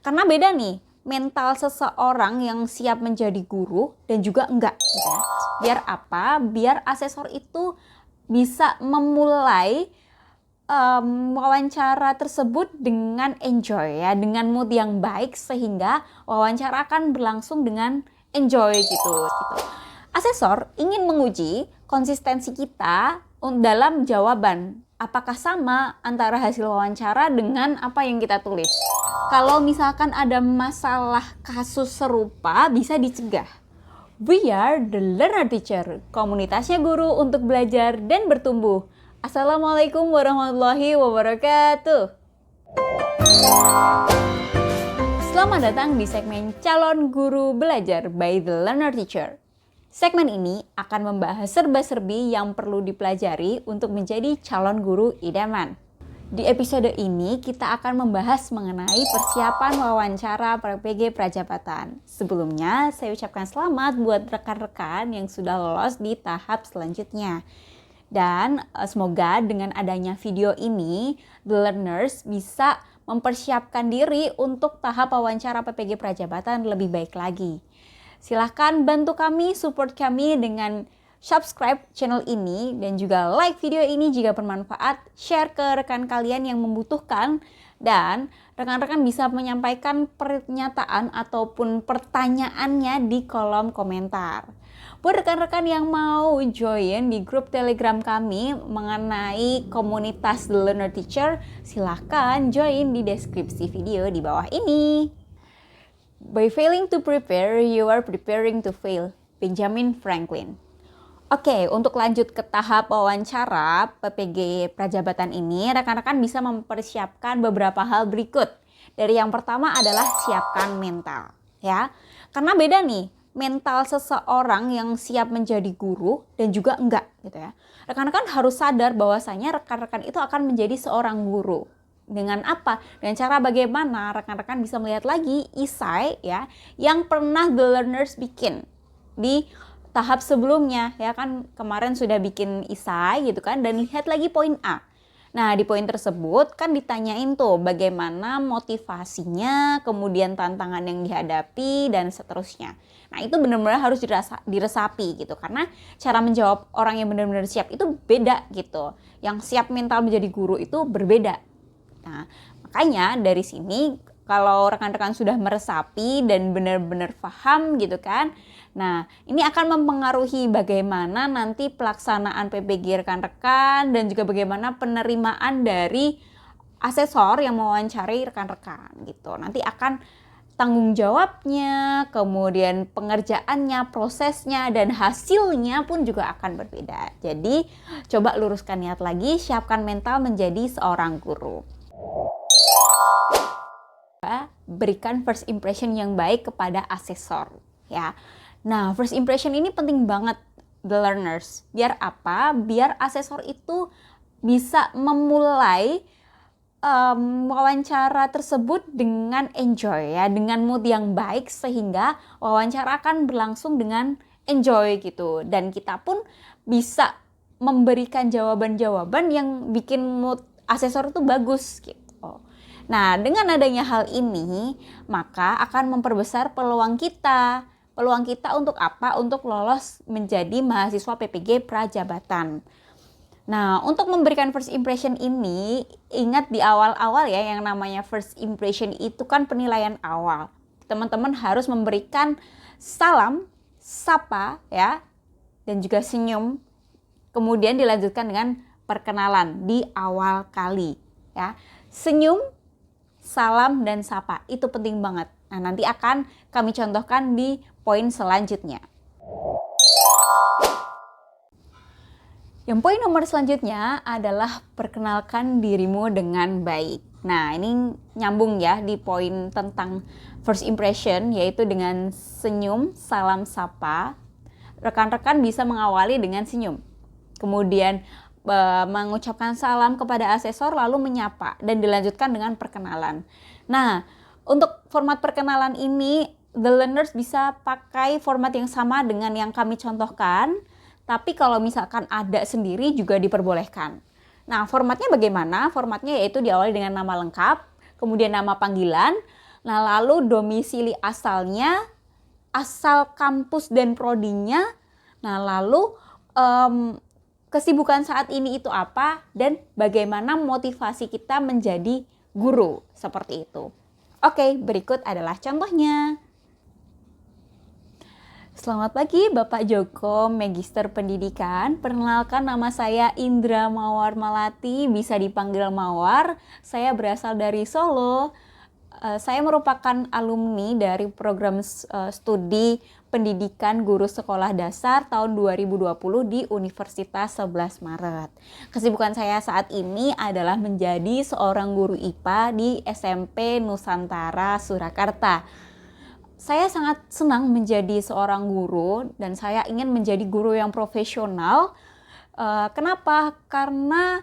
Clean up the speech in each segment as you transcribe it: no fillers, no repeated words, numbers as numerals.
Karena beda nih mental seseorang yang siap menjadi guru dan juga enggak gitu ya. Biar apa? Biar asesor itu bisa memulai wawancara tersebut dengan enjoy ya, dengan mood yang baik sehingga wawancara akan berlangsung dengan enjoy gitu. Asesor ingin menguji konsistensi kita dalam jawaban. Apakah sama antara hasil wawancara dengan apa yang kita tulis? Kalau misalkan ada masalah kasus serupa bisa dicegah. We are the Learner Teacher, komunitasnya guru untuk belajar dan bertumbuh. Assalamualaikum warahmatullahi wabarakatuh. Selamat datang di segmen Calon Guru Belajar by the Learner Teacher. Segmen ini akan membahas serba-serbi yang perlu dipelajari untuk menjadi calon guru idaman. Di episode ini kita akan membahas mengenai persiapan wawancara PPG Prajabatan. Sebelumnya saya ucapkan selamat buat rekan-rekan yang sudah lolos di tahap selanjutnya. Dan semoga dengan adanya video ini, the learners bisa mempersiapkan diri untuk tahap wawancara PPG Prajabatan lebih baik lagi. Silahkan bantu kami, support kami dengan subscribe channel ini dan juga like video ini jika bermanfaat, share ke rekan kalian yang membutuhkan, dan rekan-rekan bisa menyampaikan pernyataan ataupun pertanyaannya di kolom komentar. Buat rekan-rekan yang mau join di grup Telegram kami mengenai komunitas The Learner Teacher, silahkan join di deskripsi video di bawah ini. By failing to prepare, you are preparing to fail. Benjamin Franklin. Oke, untuk lanjut ke tahap wawancara PPG Prajabatan ini, rekan-rekan bisa mempersiapkan beberapa hal berikut. Dari yang pertama adalah siapkan mental, ya. Karena beda nih mental seseorang yang siap menjadi guru dan juga enggak gitu ya. Rekan-rekan harus sadar bahwasanya rekan-rekan itu akan menjadi seorang guru. Dengan apa? Dengan cara bagaimana rekan-rekan bisa melihat lagi esai ya yang pernah the learners bikin di tahap sebelumnya ya kan, kemarin sudah bikin esai gitu kan, dan lihat lagi poin A. Nah, di poin tersebut kan ditanyain tuh bagaimana motivasinya, kemudian tantangan yang dihadapi, dan seterusnya. Nah, itu benar-benar harus diresapi gitu. Karena cara menjawab orang yang benar-benar siap itu beda gitu. Yang siap mental menjadi guru itu berbeda. Nah, makanya dari sini kalau rekan-rekan sudah meresapi dan benar-benar paham gitu kan, nah ini akan mempengaruhi bagaimana nanti pelaksanaan PPG rekan-rekan dan juga bagaimana penerimaan dari asesor yang mewawancari rekan-rekan gitu. Nanti akan tanggung jawabnya, kemudian pengerjaannya, prosesnya, dan hasilnya pun juga akan berbeda. Jadi coba luruskan niat lagi, siapkan mental menjadi seorang guru. Berikan first impression yang baik kepada asesor ya. Nah, first impression ini penting banget the learners. Biar apa? Biar asesor itu bisa memulai wawancara tersebut dengan enjoy ya, dengan mood yang baik sehingga wawancara akan berlangsung dengan enjoy gitu. Dan kita pun bisa memberikan jawaban-jawaban yang bikin mood asesor itu bagus gitu. Nah, dengan adanya hal ini, maka akan memperbesar peluang kita. Peluang kita untuk apa? Untuk lolos menjadi mahasiswa PPG Prajabatan. Nah, untuk memberikan first impression ini, ingat di awal-awal ya, yang namanya first impression itu kan penilaian awal. Teman-teman harus memberikan salam, sapa ya, dan juga senyum. Kemudian dilanjutkan dengan perkenalan di awal kali ya. Senyum, salam, dan sapa, itu penting banget. Nah, nanti akan kami contohkan di poin selanjutnya. Yang poin nomor selanjutnya adalah perkenalkan dirimu dengan baik. Nah, ini nyambung ya di poin tentang first impression, yaitu dengan senyum, salam, sapa. Rekan-rekan bisa mengawali dengan senyum. Kemudian mengucapkan salam kepada asesor lalu menyapa dan dilanjutkan dengan perkenalan. Nah, untuk format perkenalan ini the learners bisa pakai format yang sama dengan yang kami contohkan, tapi kalau misalkan ada sendiri juga diperbolehkan. Nah, formatnya bagaimana? Formatnya yaitu diawali dengan nama lengkap, kemudian nama panggilan, Nah, lalu domisili asalnya, asal kampus dan prodinya, nah lalu kesibukan saat ini itu apa, dan bagaimana motivasi kita menjadi guru, seperti itu. Oke, berikut adalah contohnya. Selamat pagi Bapak Joko, Magister Pendidikan. Perkenalkan, nama saya Indra Mawar Malati, bisa dipanggil Mawar. Saya berasal dari Solo. Saya merupakan alumni dari program studi pendidikan guru sekolah dasar tahun 2020 di Universitas 11 Maret. Kesibukan saya saat ini adalah menjadi seorang guru IPA di SMP Nusantara Surakarta. Saya sangat senang menjadi seorang guru dan saya ingin menjadi guru yang profesional. Kenapa? Karena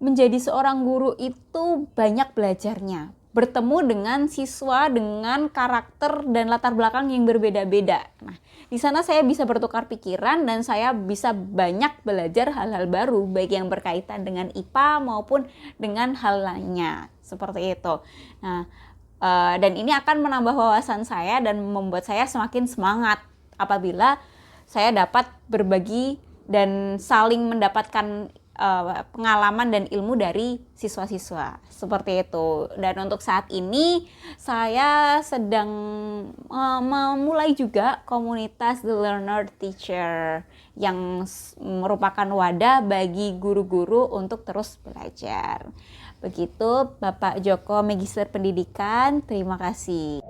menjadi seorang guru itu banyak belajarnya. Bertemu dengan siswa dengan karakter dan latar belakang yang berbeda-beda. Nah, di sana saya bisa bertukar pikiran dan saya bisa banyak belajar hal-hal baru, baik yang berkaitan dengan IPA maupun dengan hal lainnya, seperti itu. Nah, dan ini akan menambah wawasan saya dan membuat saya semakin semangat apabila saya dapat berbagi dan saling mendapatkan pengalaman dan ilmu dari siswa-siswa, seperti itu. Dan untuk saat ini saya sedang memulai juga komunitas The Learner Teacher yang merupakan wadah bagi guru-guru untuk terus belajar. Begitu Bapak Joko, Magister Pendidikan, terima kasih.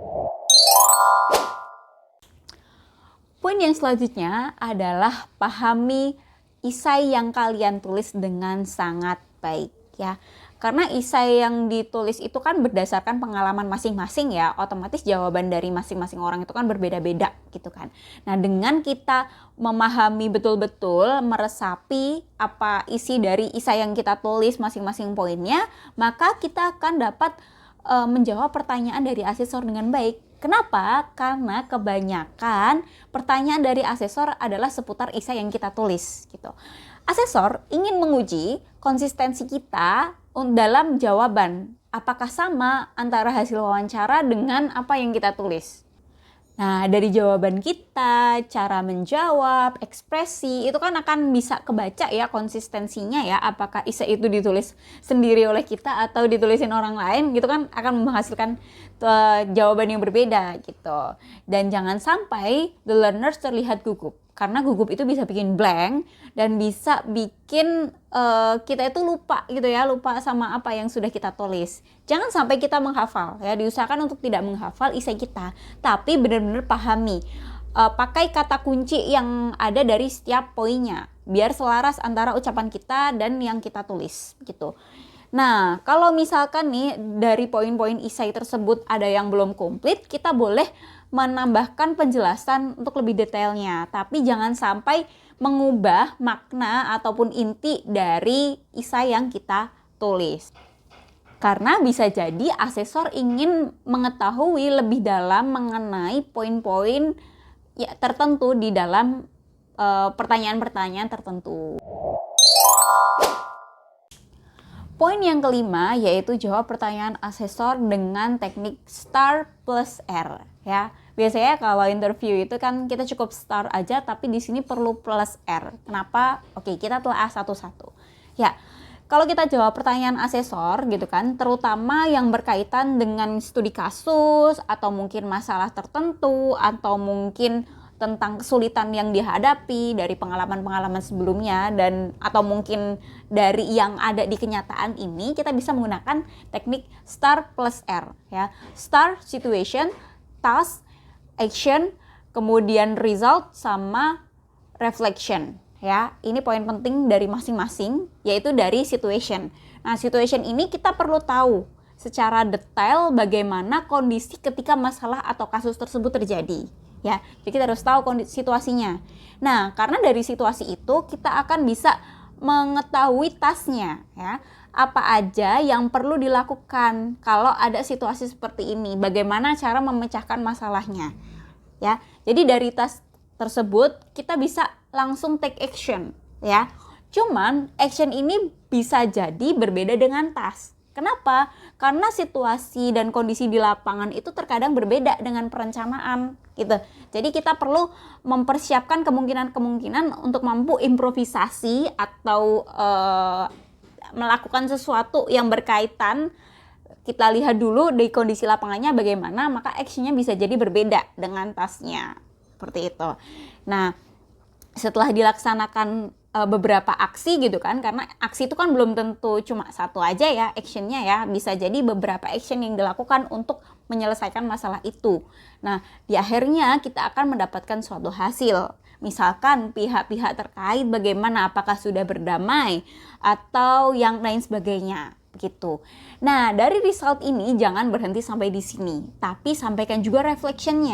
Poin yang selanjutnya adalah pahami isai yang kalian tulis dengan sangat baik, ya. Karena isai yang ditulis itu kan berdasarkan pengalaman masing-masing, ya. Otomatis jawaban dari masing-masing orang itu kan berbeda-beda gitu kan. Nah, dengan kita memahami betul-betul, meresapi apa isi dari isai yang kita tulis masing-masing poinnya, maka kita akan dapat menjawab pertanyaan dari asesor dengan baik. Kenapa? Karena kebanyakan pertanyaan dari asesor adalah seputar isai yang kita tulis gitu. Asesor ingin menguji konsistensi kita dalam jawaban. Apakah sama antara hasil wawancara dengan apa yang kita tulis? Nah, dari jawaban kita, cara menjawab, ekspresi, itu kan akan bisa kebaca ya konsistensinya ya. Apakah isai itu ditulis sendiri oleh kita atau ditulisin orang lain, gitu kan akan menghasilkan jawaban yang berbeda gitu. Dan jangan sampai the learners terlihat gugup. Karena gugup itu bisa bikin blank dan bisa bikin kita itu lupa gitu ya, lupa sama apa yang sudah kita tulis. Jangan sampai kita menghafal ya, diusahakan untuk tidak menghafal isai kita, tapi benar-benar pahami. Pakai kata kunci yang ada dari setiap poinnya, biar selaras antara ucapan kita dan yang kita tulis gitu. Nah, kalau misalkan nih dari poin-poin isai tersebut ada yang belum komplit, kita boleh menambahkan penjelasan untuk lebih detailnya, tapi jangan sampai mengubah makna ataupun inti dari isai yang kita tulis. Karena bisa jadi asesor ingin mengetahui lebih dalam mengenai poin-poin ya, tertentu di dalam pertanyaan-pertanyaan tertentu. Poin yang kelima yaitu jawab pertanyaan asesor dengan teknik STAR plus R ya. Biasanya kalau interview itu kan kita cukup STAR aja, tapi di sini perlu plus R. Kenapa? Oke, kita telah satu-satu. Ya, kalau kita jawab pertanyaan asesor gitu kan, terutama yang berkaitan dengan studi kasus atau mungkin masalah tertentu atau mungkin tentang kesulitan yang dihadapi dari pengalaman-pengalaman sebelumnya dan atau mungkin dari yang ada di kenyataan ini, kita bisa menggunakan teknik STAR plus R ya. STAR situation, task, action, kemudian result sama reflection ya. Ini poin penting dari masing-masing, yaitu dari situation. Nah, situation ini kita perlu tahu secara detail bagaimana kondisi ketika masalah atau kasus tersebut terjadi. Ya, jadi kita harus tahu situasinya. Nah, karena dari situasi itu kita akan bisa mengetahui tasnya, ya. Apa aja yang perlu dilakukan kalau ada situasi seperti ini, bagaimana cara memecahkan masalahnya. Ya. Jadi dari tas tersebut kita bisa langsung take action, ya. Cuman action ini bisa jadi berbeda dengan task. Kenapa? Karena situasi dan kondisi di lapangan itu terkadang berbeda dengan perencanaan gitu. Jadi kita perlu mempersiapkan kemungkinan-kemungkinan untuk mampu improvisasi atau melakukan sesuatu yang berkaitan. Kita lihat dulu di kondisi lapangannya bagaimana, maka actionnya bisa jadi berbeda dengan tasnya. Seperti itu. Nah, setelah dilaksanakan beberapa aksi gitu kan, karena aksi itu kan belum tentu cuma satu aja ya actionnya ya, bisa jadi beberapa action yang dilakukan untuk menyelesaikan masalah itu. Nah, di akhirnya kita akan mendapatkan suatu hasil. Misalkan pihak-pihak terkait bagaimana, apakah sudah berdamai atau yang lain sebagainya gitu. Nah, dari result ini jangan berhenti sampai di sini, tapi sampaikan juga reflection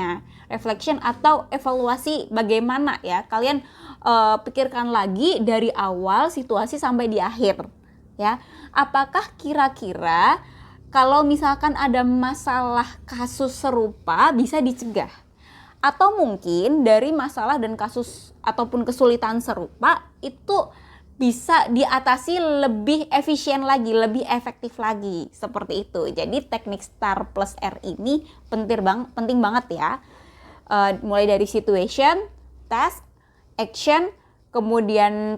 atau evaluasi bagaimana ya. Kalian pikirkan lagi dari awal situasi sampai di akhir ya. Apakah kira-kira kalau misalkan ada masalah kasus serupa bisa dicegah? Atau mungkin dari masalah dan kasus ataupun kesulitan serupa itu bisa diatasi lebih efisien lagi, lebih efektif lagi, seperti itu. Jadi teknik STAR plus R ini penting banget ya. Mulai dari situation, task, action, kemudian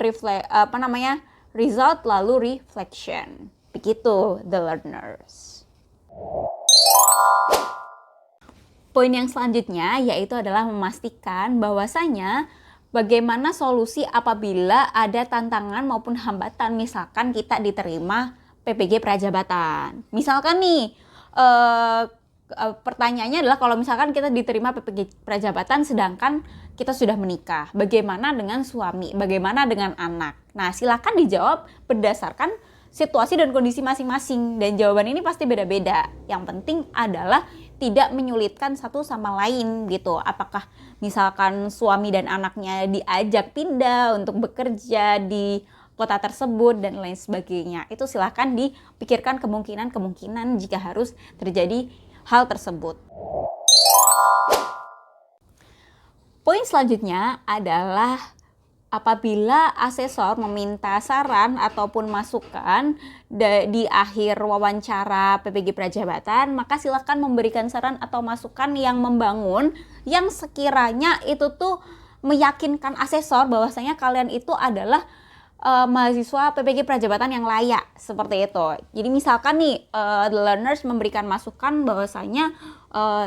result, lalu reflection. Begitu the learners. Poin yang selanjutnya yaitu adalah memastikan bahwasanya bagaimana solusi apabila ada tantangan maupun hambatan, misalkan kita diterima PPG Prajabatan. Misalkan nih, pertanyaannya adalah kalau misalkan kita diterima PPG Prajabatan sedangkan kita sudah menikah, bagaimana dengan suami, bagaimana dengan anak? Nah, silakan dijawab berdasarkan situasi dan kondisi masing-masing, dan jawaban ini pasti beda-beda. Yang penting adalah tidak menyulitkan satu sama lain gitu. Apakah misalkan suami dan anaknya diajak pindah untuk bekerja di kota tersebut dan lain sebagainya. Itu silakan dipikirkan kemungkinan-kemungkinan jika harus terjadi hal tersebut. Poin selanjutnya adalah apabila asesor meminta saran ataupun masukan di akhir wawancara PPG Prajabatan, maka silakan memberikan saran atau masukan yang membangun, yang sekiranya itu tuh meyakinkan asesor bahwasanya kalian itu adalah mahasiswa PPG Prajabatan yang layak, seperti itu. Jadi misalkan nih the learners memberikan masukan bahwasanya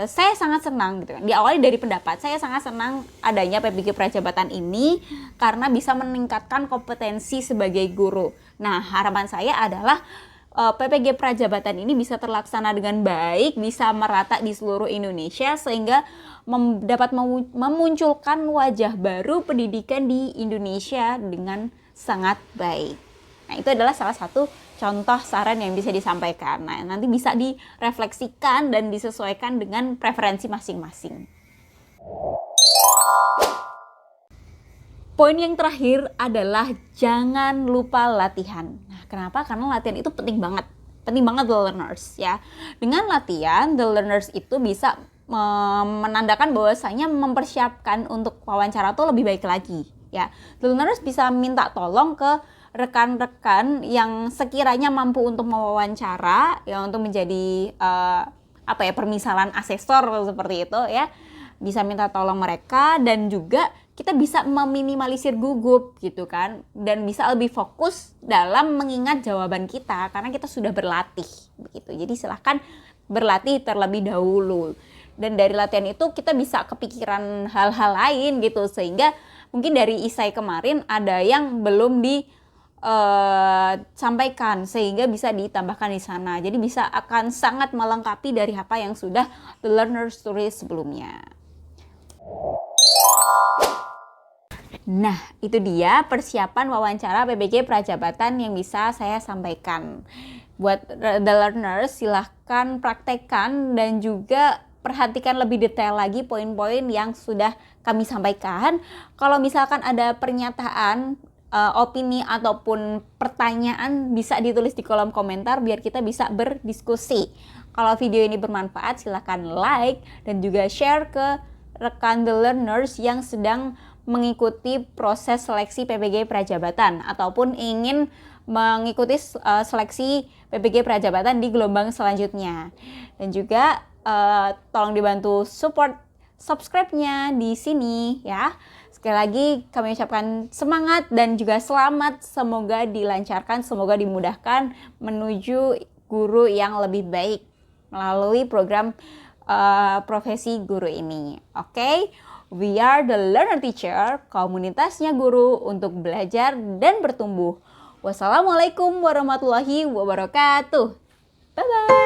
saya sangat senang gitu kan. Diawali dari pendapat, saya sangat senang adanya PPG Prajabatan ini karena bisa meningkatkan kompetensi sebagai guru. Nah, harapan saya adalah PPG Prajabatan ini bisa terlaksana dengan baik, bisa merata di seluruh Indonesia sehingga dapat memunculkan wajah baru pendidikan di Indonesia dengan sangat baik. Nah, itu adalah salah satu contoh saran yang bisa disampaikan. Nah, nanti bisa direfleksikan dan disesuaikan dengan preferensi masing-masing. Poin yang terakhir adalah jangan lupa latihan. Nah, kenapa? Karena latihan itu penting banget the learners ya. Dengan latihan, the learners itu bisa menandakan bahwasanya mempersiapkan untuk wawancara itu lebih baik lagi ya. The learners bisa minta tolong ke rekan-rekan yang sekiranya mampu untuk mewawancara ya, untuk menjadi permisalan asesor seperti itu ya. Bisa minta tolong mereka, dan juga kita bisa meminimalisir gugup gitu kan, dan bisa lebih fokus dalam mengingat jawaban kita karena kita sudah berlatih begitu. Jadi silahkan berlatih terlebih dahulu, dan dari latihan itu kita bisa kepikiran hal-hal lain gitu, sehingga mungkin dari isai kemarin ada yang belum disampaikan sehingga bisa ditambahkan di sana. Jadi bisa akan sangat melengkapi dari apa yang sudah the learners tulis sebelumnya. Nah, itu dia persiapan wawancara PPG Prajabatan yang bisa saya sampaikan. Buat the learners, silahkan praktekkan dan juga perhatikan lebih detail lagi poin-poin yang sudah kami sampaikan. Kalau misalkan ada pernyataan, opini ataupun pertanyaan, bisa ditulis di kolom komentar biar kita bisa berdiskusi. Kalau video ini bermanfaat, silahkan like dan juga share ke rekan the learners yang sedang mengikuti proses seleksi PPG Prajabatan ataupun ingin mengikuti seleksi PPG Prajabatan di gelombang selanjutnya. Dan juga tolong dibantu support subscribe-nya di sini ya. Sekali lagi kami ucapkan semangat dan juga selamat, semoga dilancarkan, semoga dimudahkan menuju guru yang lebih baik melalui program profesi guru ini. Oke? We are the Learner Teacher, komunitasnya guru untuk belajar dan bertumbuh. Wassalamualaikum warahmatullahi wabarakatuh. Bye-bye.